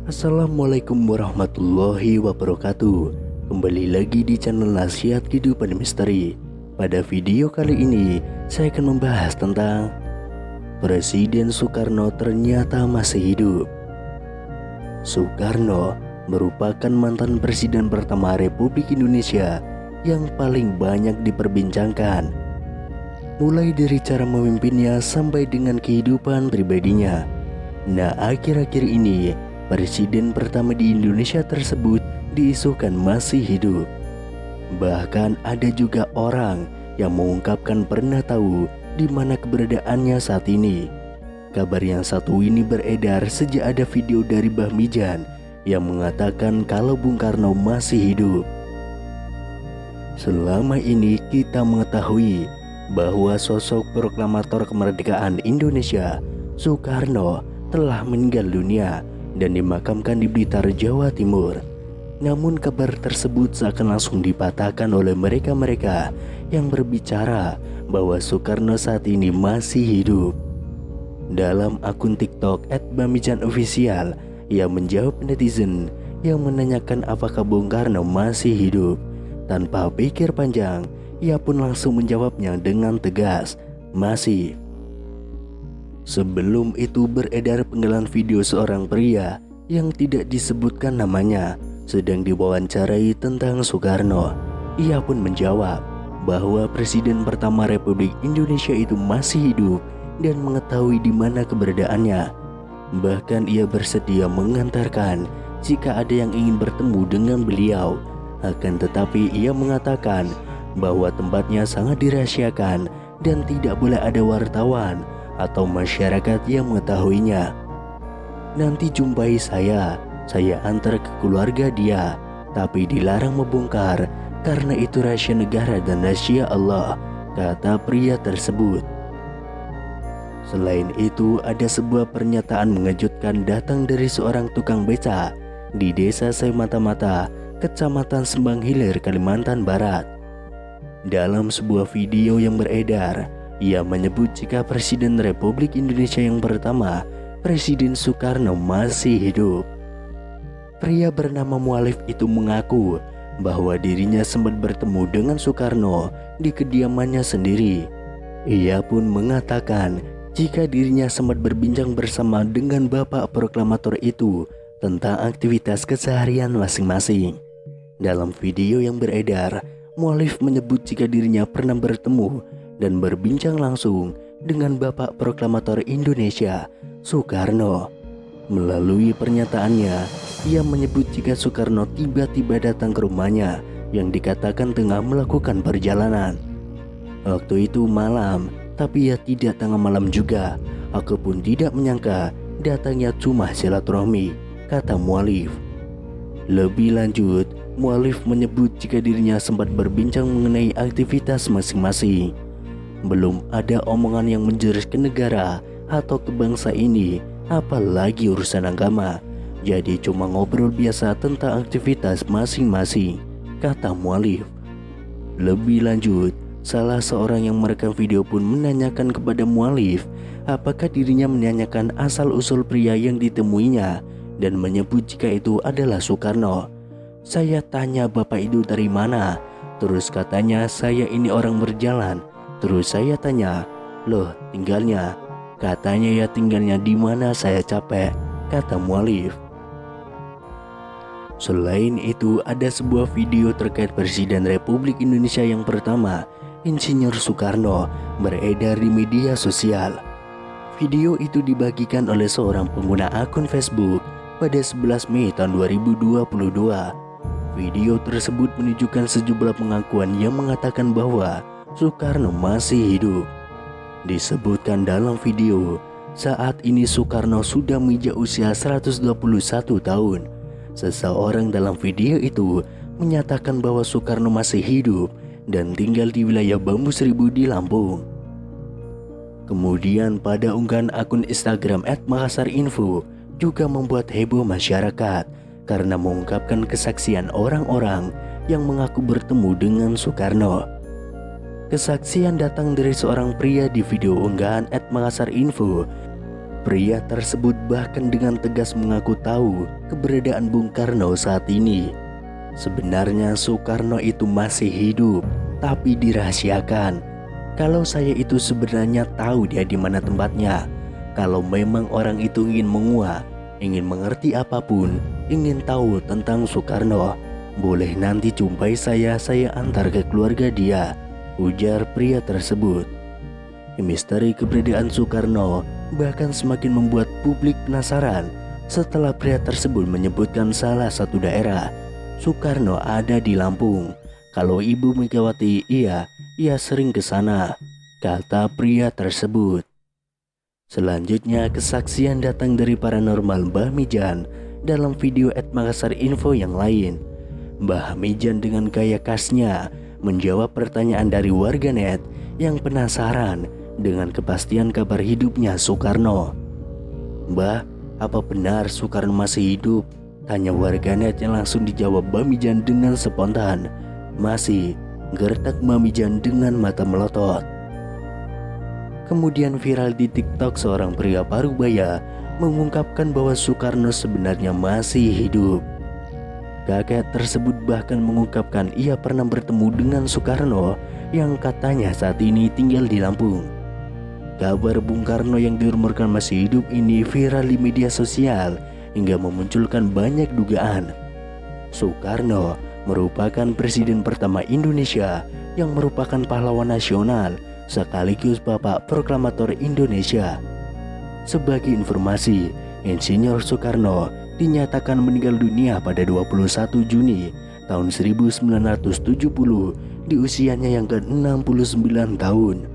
Assalamualaikum warahmatullahi wabarakatuh. Kembali lagi di channel Nasihat Kehidupan Misteri. Pada video kali ini saya akan membahas tentang Presiden Soekarno ternyata masih hidup. Soekarno merupakan mantan presiden pertama Republik Indonesia yang paling banyak diperbincangkan, mulai dari cara memimpinnya sampai dengan kehidupan pribadinya. Nah, akhir-akhir ini presiden pertama di Indonesia tersebut diisukan masih hidup. Bahkan ada juga orang yang mengungkapkan pernah tahu di mana keberadaannya saat ini. Kabar yang satu ini beredar sejak ada video dari Mbah Mijan yang mengatakan kalau Bung Karno masih hidup. Selama ini kita mengetahui bahwa sosok proklamator kemerdekaan Indonesia, Soekarno, telah meninggal dunia dan dimakamkan di Blitar, Jawa Timur. Namun kabar tersebut seakan langsung dipatahkan oleh mereka-mereka yang berbicara bahwa Soekarno saat ini masih hidup. Dalam akun TikTok @bamijanofficial, ia menjawab netizen yang menanyakan apakah Bung Karno masih hidup. Tanpa pikir panjang, ia pun langsung menjawabnya dengan tegas, masih. Sebelum itu beredar penggalan video seorang pria yang tidak disebutkan namanya sedang diwawancarai tentang Soekarno. Ia pun menjawab bahwa presiden pertama Republik Indonesia itu masih hidup dan mengetahui di mana keberadaannya. Bahkan ia bersedia mengantarkan jika ada yang ingin bertemu dengan beliau. Akan tetapi ia mengatakan bahwa tempatnya sangat dirahasiakan dan tidak boleh ada wartawan atau masyarakat yang mengetahuinya. Nanti jumpai saya antar ke keluarga dia, tapi dilarang membongkar karena itu rahasia negara dan rahasia Allah, kata pria tersebut. Selain itu, ada sebuah pernyataan mengejutkan datang dari seorang tukang beca di Desa Mata-Mata, Kecamatan Sembang Hilir, Kalimantan Barat. Dalam sebuah video yang beredar, ia menyebut jika Presiden Republik Indonesia yang pertama, Presiden Soekarno, masih hidup. Pria bernama Mualif itu mengaku bahwa dirinya sempat bertemu dengan Soekarno di kediamannya sendiri. Ia pun mengatakan jika dirinya sempat berbincang bersama dengan bapak proklamator itu tentang aktivitas keseharian masing-masing. Dalam video yang beredar, Mualif menyebut jika dirinya pernah bertemu dan berbincang langsung dengan bapak proklamator Indonesia, Soekarno. Melalui pernyataannya, ia menyebut jika Soekarno tiba-tiba datang ke rumahnya yang dikatakan tengah melakukan perjalanan. Waktu itu malam, tapi ia tidak tengah malam juga. Aku pun tidak menyangka datangnya cuma silaturahmi, kata Mualif. Lebih lanjut, Mualif menyebut jika dirinya sempat berbincang mengenai aktivitas masing-masing. Belum ada omongan yang menjurus ke negara atau ke bangsa ini, apalagi urusan agama. Jadi cuma ngobrol biasa tentang aktivitas masing-masing, kata Mualif. Lebih lanjut, salah seorang yang merekam video pun menanyakan kepada Mualif apakah dirinya menanyakan asal-usul pria yang ditemuinya dan menyebut jika itu adalah Soekarno. Saya tanya bapak itu dari mana? Terus katanya saya ini orang berjalan. Terus saya tanya, loh tinggalnya? Katanya ya tinggalnya di mana, saya capek, kata Mualif. Selain itu, ada sebuah video terkait Presiden Republik Indonesia yang pertama, Insinyur Soekarno, beredar di media sosial. Video itu dibagikan oleh seorang pengguna akun Facebook pada 11 Mei tahun 2022. Video tersebut menunjukkan sejumlah pengakuan yang mengatakan bahwa Soekarno masih hidup. Disebutkan dalam video, saat ini Soekarno sudah menginjak usia 121 tahun. Seseorang dalam video itu menyatakan bahwa Soekarno masih hidup dan tinggal di wilayah Bambu Seribu di Lampung. Kemudian pada unggahan akun Instagram @makassarinfo juga membuat heboh masyarakat karena mengungkapkan kesaksian orang-orang yang mengaku bertemu dengan Soekarno. Kesaksian datang dari seorang pria di video unggahan @makassarinfo Pria tersebut bahkan dengan tegas mengaku tahu keberadaan Bung Karno saat ini. Sebenarnya Soekarno itu masih hidup, tapi dirahasiakan. Kalau saya itu sebenarnya tahu dia di mana tempatnya. Kalau memang orang itu ingin menguak, ingin mengerti apapun, ingin tahu tentang Soekarno, boleh nanti jumpai saya antar ke keluarga dia, ujar pria tersebut. Misteri keberadaan Soekarno bahkan semakin membuat publik penasaran setelah pria tersebut menyebutkan salah satu daerah. Soekarno ada di Lampung. Kalau Ibu Megawati ia sering ke sana, kata pria tersebut. Selanjutnya kesaksian datang dari paranormal Mbah Mijan dalam video @makassarinfo yang lain. Mbah Mijan dengan gaya khasnya menjawab pertanyaan dari warganet yang penasaran dengan kepastian kabar hidupnya Soekarno. "Mbah, apa benar Soekarno masih hidup?" tanya warganet yang langsung dijawab Mbah Mijan dengan spontan. "Masih," gertak Mbah Mijan dengan mata melotot. Kemudian viral di TikTok seorang pria Parubaya mengungkapkan bahwa Soekarno sebenarnya masih hidup. Kakek tersebut bahkan mengungkapkan ia pernah bertemu dengan Soekarno yang katanya saat ini tinggal di Lampung. Kabar Bung Karno yang dirumorkan masih hidup ini viral di media sosial hingga memunculkan banyak dugaan. Soekarno merupakan presiden pertama Indonesia yang merupakan pahlawan nasional sekaligus Bapak Proklamator Indonesia. Sebagai informasi, Insinyur Soekarno dinyatakan meninggal dunia pada 21 Juni tahun 1970 di usianya yang ke-69 tahun.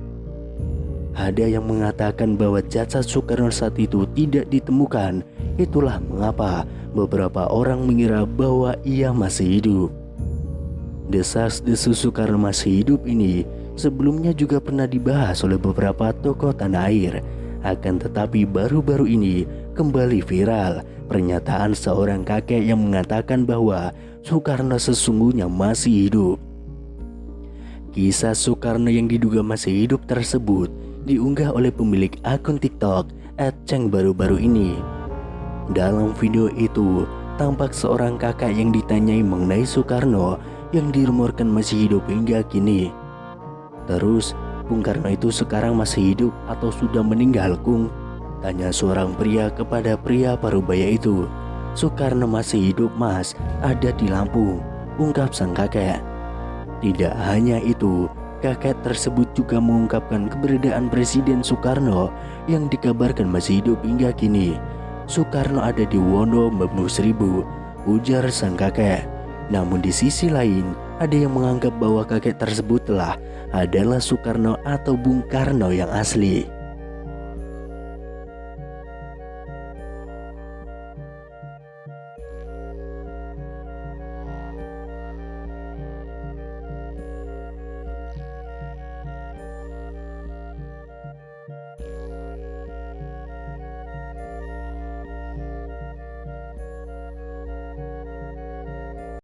Ada yang mengatakan bahwa jasad Soekarno saat itu tidak ditemukan. Itulah mengapa beberapa orang mengira bahwa ia masih hidup. Desas-desus Soekarno masih hidup ini sebelumnya juga pernah dibahas oleh beberapa tokoh tanah air. Akan tetapi baru-baru ini kembali viral pernyataan seorang kakek yang mengatakan bahwa Soekarno sesungguhnya masih hidup. Kisah Soekarno yang diduga masih hidup tersebut diunggah oleh pemilik akun TikTok @ceng baru-baru ini. Dalam video itu tampak seorang kakak yang ditanyai mengenai Soekarno yang dirumorkan masih hidup hingga kini. Terus, Bung Karno itu sekarang masih hidup atau sudah meninggal, Kung? Tanya seorang pria kepada pria Parubaya itu. Soekarno masih hidup, Mas, ada di Lampung, ungkap sang kakek. Tidak hanya itu, kakek tersebut juga mengungkapkan keberadaan Presiden Soekarno yang dikabarkan masih hidup hingga kini. Soekarno ada di Wono Bambu Seribu, ujar sang kakek. Namun di sisi lain, ada yang menganggap bahwa kakek tersebut adalah Soekarno atau Bung Karno yang asli.